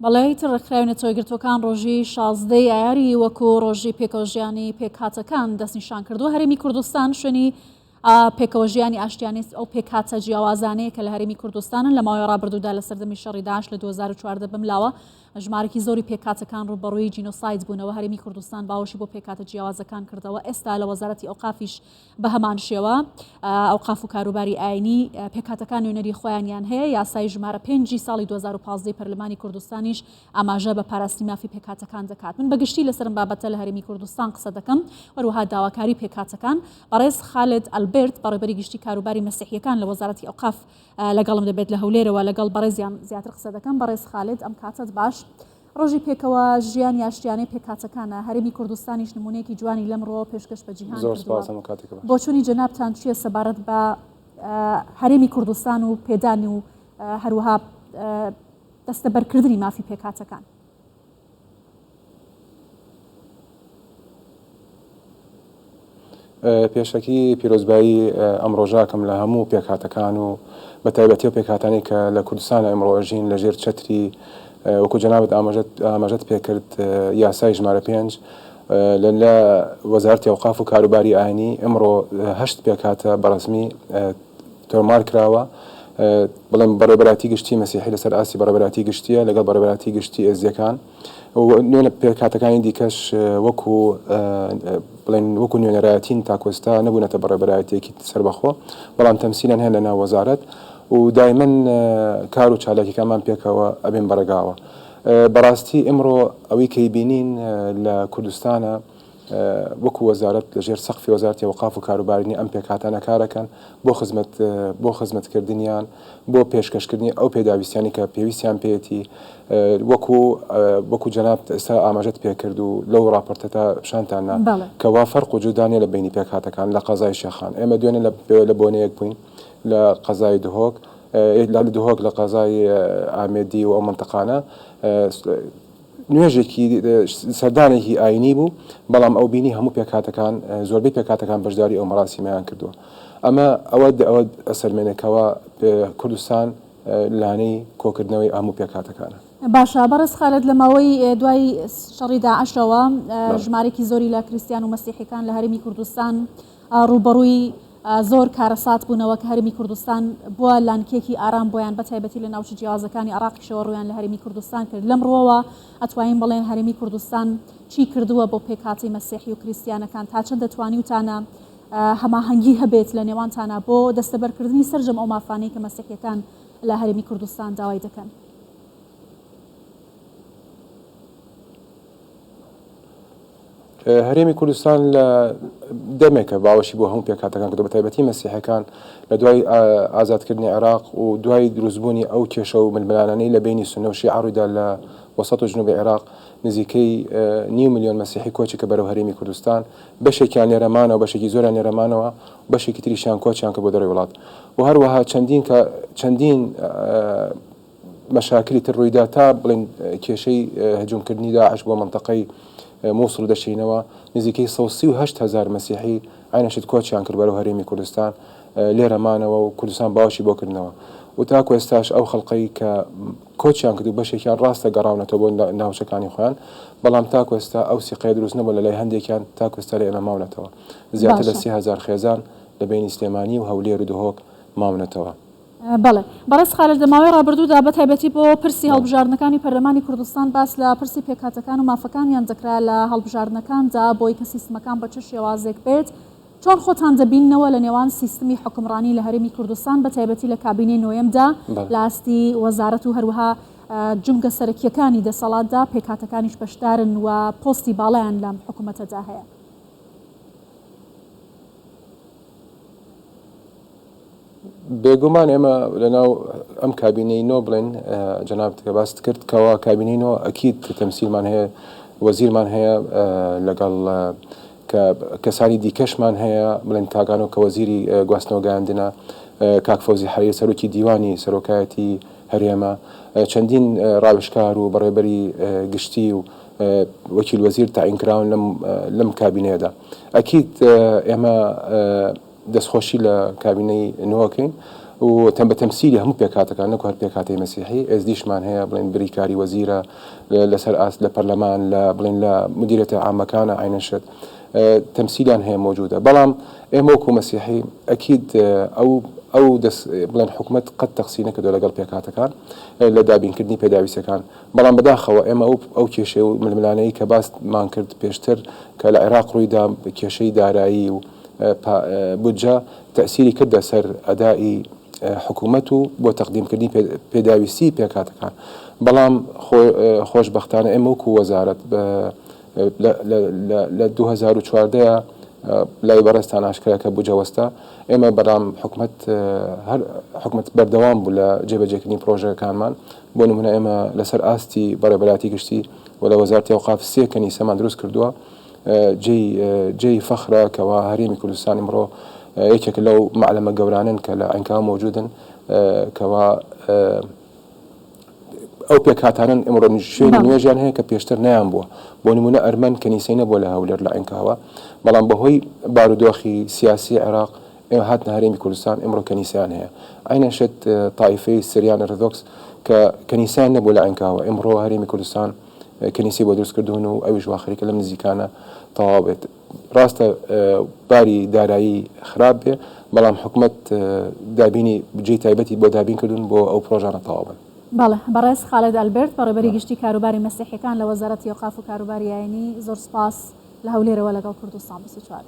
بەڵێ ڕێکخراوێنە تۆگرتوەکان ڕۆژی 16 ئایاری وەکو ڕۆژی پێکەوەژیانی پێکهاتەکان دەستنیشان کردووە. هەرێمی کوردستان شوێنی پێکەوەژیانی ئاشتیانی ئەو پێکهاتە جیاوازانەیە کە لە هەرێمی کوردستانن لە ماوەی ڕابردوودا لە سەردەمی شەڕی داعش لە 2014 بملاوە ژمارەی زۆری پێکهاتەکان ڕوبەڕووی جینۆساید بوونەوە. هەرێمی کوردستان باوەشی بۆ پێکهاتە جیاوازەکان کردەوە. ئێستا لە وەزارەتی ئەوقافیش بە هەمان شێوە ئەوقاف و کاروباری ئاینی پێکهاتەکان نوێنەری خۆیانیان هەیە. یاسای ژمارە 5 ساڵی 2015 پەرلەمانی کوردستانیش ئاماژە بە پاراستنی مافی پێکهاتەکان دەکات. من بەگشتی لەسەرم بابەتە لە هەرێمی کوردستان قسە دەکەم، وەروەها داواکاری پێکهاتەکان. بەڕێز خالد ئەلبێرت بەڕێبەری گشتی کاروباری مەسیحیەکان لە وەزارەتی ئەوقاف لەگەڵم دەبێت لە هەولێرەوە لەگەڵ بەڕێزیان زیاتر قسە دەکەم. بەڕێز خالد ئەم کاتت باش. ڕۆژی پێکەوە ژیان یاشتیانەی پێکهاتەکانە هەرێمی کوردستانیش نمونەیەکی جوانی لەمڕۆ پێشکەش بە جیهان کردووە. بۆ چوونی جەنابتان چییە سەبارەت بە هەرێمی کوردستان و پێدانی و هەروەها دەستەبەرکردنی مافی پێکهاتەکان؟ پێشەکی پیرۆزبایی ئەم ڕۆژاکەم لە هەموو پێکهاتەکان و بە تایبەتی و پێکهاتانی کە لە کوردستان ئەمڕۆژین لە ژێر چەتری وەکو جەنابەت ئاماژەت پێکرد یاسای ژمارە 5 لە وەزارەتی ئەوقاف و کاروباری ئاینی ئەمڕۆ 8 پێکهاتە بەڕسمی تۆمار کراوە. بڵێن بەڕێبەراتی گشتی مەسیحی لەسەر ئاسی بەڕێبەراتی گشتیە لەگەڵ بەڕێبەراتی گشتی ئێزیەکان. نوێنە پێکهاتەکانی دیکەش وەکو نوێنەرایەتین تاکۆستا نەبوونەتە بەڕێبەرایەتێکی سەربەخۆ، بەڵام تەمسیلەن هەیە لە ناو وەزارەت و دایمەن کار و چالاکیەکانمان پێکەوە ئەبێن بەڕێگاوە. بەڕاستی ئەمڕۆ ئەوەی کەی بینین لە کوردستانە وەکو وەزارەت لەژێر سەقفی وەزارەتی ئەوقاف و کاروبارینی ئەم پێکهاتانە کارەکەن بۆ خزمەتکردنیان، بۆ پێشکەشکردنی ئەو پێداویستیانی کە پێویستیان پێێتی وەکو جەناب ئێستا ئاماژەت پێکرد و لەو راپۆرتەتا پیشانتاننا کەوا فەرق و جودانیە لە بینی پێکهاتەکان لە قەزای شێخان. ئێمە دوێنێ لە بۆنەیەک بووین لە قەزای دهۆک لە قەزای ئامێدی و ئەو منتەقانە نوێژێکی سەردانێکی ئاینی بوو، بەڵام ئەو بینی هەموو پێکهاتەکان زۆربەی پێکهاتەکان بەشداری ئەو مەراسیمیان کردووە. ئەوە ئەسەرمێنێکەوە کوردستان لانەی کۆکردنەوەی هەموو پێکهاتەکانە. باشە بەڕێز خالد، لە ماوەی دوای شەڕی داعشەوە ژمارێکی زۆری لە کریستیان و مەسیحیەکان لە هەرێمی کوردستان ڕوبەڕووی زۆر کارەسات بوونەوە کە هەرێمی کوردستان بووە لانکێکی ئارام بۆیان بە تایبەتی لە ناوچە جیاوازەکانی عێراقیشەوە ڕویان لە هەرێمی کوردستان کرد. لەمڕۆوە ئەتوانین بڵێن هەرێمی کوردستان چی کردووە بۆ پێکهاتی مەسیحی و کریستیانەکان، تا چەند دەتوانی وتانە هەماهەنگی هەبێت لە نێوانتانە بۆ دەستەبەرکردنی سەرجەم ئەو مافانەی کە مەسیحیەکان لە هەرێمی کوردستان داوای دەکەن؟ هەرێمی کوردستان لە دەمێکە باوەشی بۆ هەموو پێکهاتەکان کردو، بە تایبەتی مەسیحەکان لە دوای ئازادکردنی عێراق و دوای دروستبوونی ئەو کێشە و ململانانەی لە بینی سونە و شیعە ڕوویدا لە وەسەط و جنوبی عێراق نزیکەی 9 ملیۆن مەسیحی کۆچی کە بەرەو هەرێمی کوردستان، بەشێکیان لێرەمانەوە بەشێکی زۆریان لێرەمانەوە، بەشێکی تریشیان کۆچیان کە بۆ دەڕێی وڵات. و هەروەها چەندین مەشاکلی تر ڕوویدا تا بڵێن کێشەی هەجوومکردنی داعش بۆ منتەقەی مووسڵ دەشینەوە نزیکەی 138,000 مەسیحی عینەشت کۆچیان کرد بەرەو هەرێمی کوردستان لێرەمانەوە و کوردستان باوەشی بۆ کردنەوە. و تاکو ئێستاش ئەو خەڵقەی کە کۆچیان کرد و بەشێکیان ڕاستە گەڕاونەتەوە بۆ ناوچەکانی خۆیان، بەڵام تاکو ئێستا ئەو سیقەیە دروست نەبوو لە لای هەندێکیان تاکو ئێستا لە ئێمە ماونەتەوە. زیاتر لە 30,000 خێزان لە بینی سلێمانی و هەولێر و دهۆک ماونەتەوە. بەڵێ بەڕێز خالد، لە ماوەی ڕابردوودا بە تایبەتی بۆ پرسی هەڵبژاردنەکانی پەرلەمانی کوردستان باس لە پرسی پێکهاتەکان و مافەکانیان دەکرا لە هەڵبژاردنەکاندا بۆی کە سیستمەکان بە چ شێوازێک بێت. چۆن خۆتان دەبینەوە لە نێوان سیستمی حکومڕانی لە هەرێمی کوردستان بە تایبەتی لە کابینەی نۆیەمدا لە ئاستی وەزارەت و هەروەها جومگە سەرەکیەکانی دەسەڵاتدا پێکهاتەکانیش بەشدارن و پۆستی باڵیان لەم حکوومەتەدا هەیە؟ بێگومان ئێمە لەناو ئەم کابینەی نۆ بڵێن جەنابەت کە باست کرد کەوا کابینەی نۆ ئەکید تەمسیلمان هەیە، وەزیرمان هەیە، لەگەڵ کەسانی دیکەشمان هەیە، بڵێن کاگانۆ کە وەزیری گواستنەوە گەیاندنە، کاک فەوزی حەریری سەرۆکی دیوانی سەرۆکایەتی هەرێمە، چەندین ڕاوێژکار و بەڕێبەری گشتی و وەکیل وەزیر تاعینکراون لەم کابینەیەدا. ئەکید ئێمە دەستخۆشی لە کابینەی نوۆکەین و بتمثيلي هم بيكاتك أنك هر بيكاتي مسيحي إزديش مان هي بلين بريكاري وزيرة لسر أس لبرلمان لبلين لمديرية عامة كان عينشت تمثيليا هي موجودة بلام موكو مسيحي أكيد أو دس بلين حكومة قد تقسينا كدولة قلب بيكاتك لدابين كدني بيداوي سكان بلام بداخل أو كيشي من الملاني كباس ما كرد بيشتر كالعراق رويدا كيشي دارائي بودجا تأثيري كده سر أدائي حكومته بتقديم كدني بيداويسي بيكاتك بلام خوش بختانة موكو وزارة ل 2014 لا يبرستان أشكال كبوجا وستا إما برام حكمة بردوام ولا جيبة جيكني بروجا كمان بونو هنا إما لسر آستي برا بلاتي كشتي ولا وزارة أوقاف السيا كنيسة ما دروس كردوا جي فخرة كوا هريمي كردستان إمرو يكك لو معلمة جورانن كلا إن كان موجودا كوا أو بيكاتان إمرو شيء نيجان هيك بيشتر نعم بوني منا أرمن كنيسين بولا هولر لعين كهوا بلان بهوي بارودوخي سياسي عراق هاتنا هريمي كردستان إمرو كنيسان هي أين شت طائفي سريان أرثوذكس ككنيسان بولا عين كهوا إمرو هريمي كردستان كنيسي بودرس كردونو أوج واخري كلام نزيكانا طوابت راستا باري دارایی خراب بلام حکومت دابینی بجی تایبەتی بۆ دابین کردون بۆ ئەو پرۆژانە تەواو بن. بەڵێ بەڕێز خالد ئەلبێرت بەڕێبەری گشتی کاروباری مەسیحیەکان لە وەزارەتی ئەوقاف و کاروباری ئاینی زۆر سپاس لە هەولێرەوە لەگەڵ کوردستان 24.